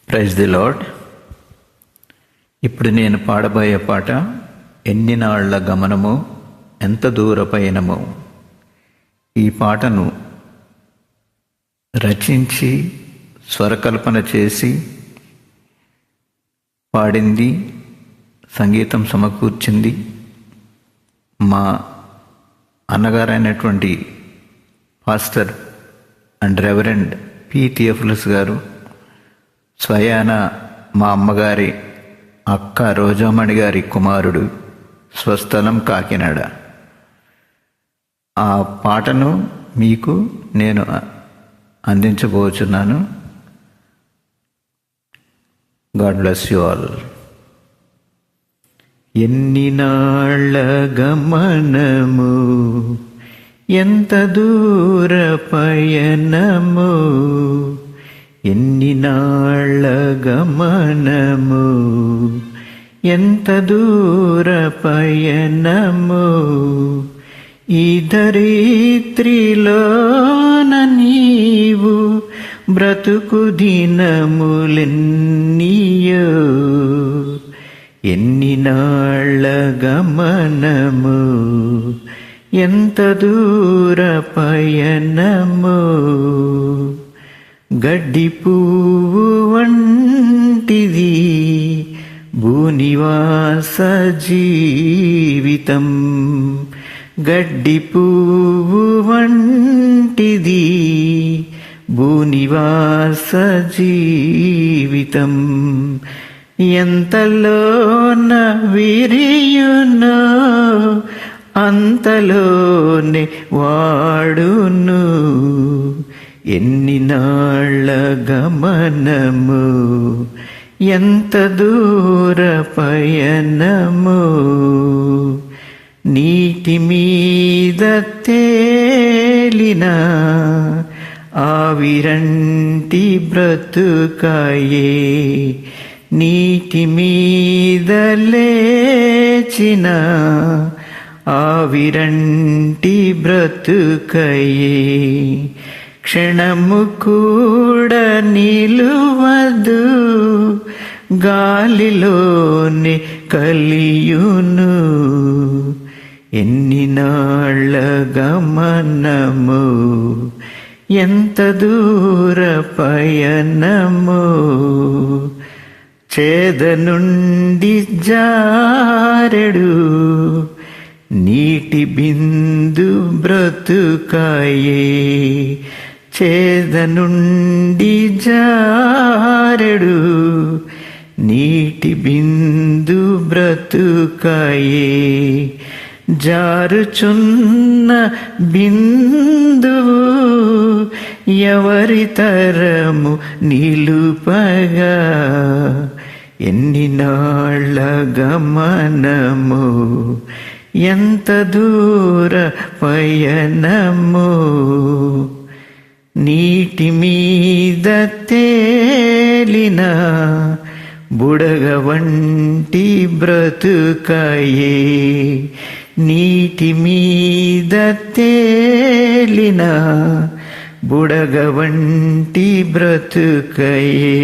Praise the lord. ఇప్పుడు నేను పాడబోయే పాట ఎన్ని నాళ్ల గమనము, ఎంత దూర పయనము. ఈ పాటను రచించి స్వరకల్పన చేసి పాడింది, సంగీతం సమకూర్చింది మా అన్నగారైనటువంటి pastor and reverend P Theophilus గారు, స్వయాన మా అమ్మగారి అక్క రోజామణి గారి కుమారుడు, స్వస్థలం కాకినాడ. ఆ పాటను మీకు నేను అందించబోచున్నాను. God bless you all. ఎన్ని నాళ్ల గమనము, ఎంత దూర పయనము, ఎన్ని నాళ్ల గమనము, ఎంత దూర పయనము, ఈ ధరిత్రిలోన నీవు బ్రతుకు దినములెన్నియో, ఎన్ని నాళ్ల గమనము, ఎంత దూర పయనము, గడ్డి పువ్వు వంటిది భూనివాస జీవితం, గడ్డి పువ్వు వంటిది భూనివాస జీవితం, ఎంతలోన విరియునో అంతలోనే వాడును, ఎన్ని నాళ్ల గమనము, ఎంత దూర పయనము, నీటి మీద తేలిన ఆవిరంటి బ్రతుకాయే, నీటి మీద లేచిన ఆవిరంటి బ్రతుకయే, క్షణము కూడా నిలువదు గాలిలోనే కలియును, ఎన్ని నాళ్ల గమనము, ఎంత దూర పయనము, చేద నుండి జారెడు నీటి బిందు బ్రతుకాయే, చేద నుండి జారెడు నీటి బిందు బ్రతుకాయే, జారుచున్న బిందువు ఎవరి తరము నిలుపగా, ఎన్ని నాళ్ల గమనము, ఎంత దూర పయనము, నీటి మీద తేలిన బుడగ వంటి బ్రతుకాయే, నీటి మీద తేలిన బుడగ వంటి బ్రతుకయే,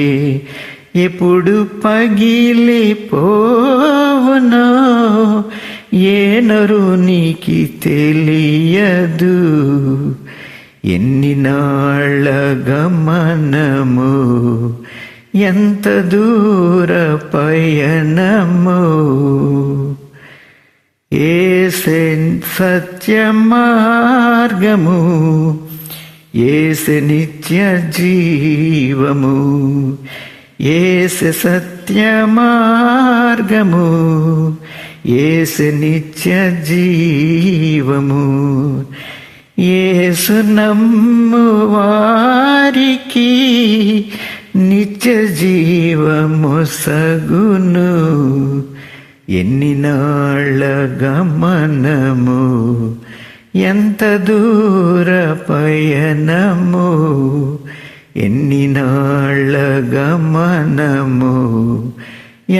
ఎప్పుడు పగిలిపోవునో ఏ నరునికి తెలియదు, ఎన్ని నాళ్ల గమనము, ఎంత దూర పయనము, యేసే సత్య మార్గము, యేసే నిత్య జీవము, యేసే సత్య మార్గము, యేసు నిత్య జీవము, యేసు నమ్ము వారికి నిత్య జీవము సగును, ఎన్ని నాళ్ల గమనము, ఎంత దూర పయనము, ఎన్ని నాళ్ల గమనము,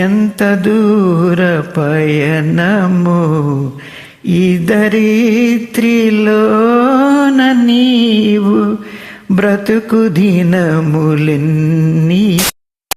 ఎంత దూర పయనము, ఈ దరిత్రిలోన నీవు బ్రతుకు దినములెన్ని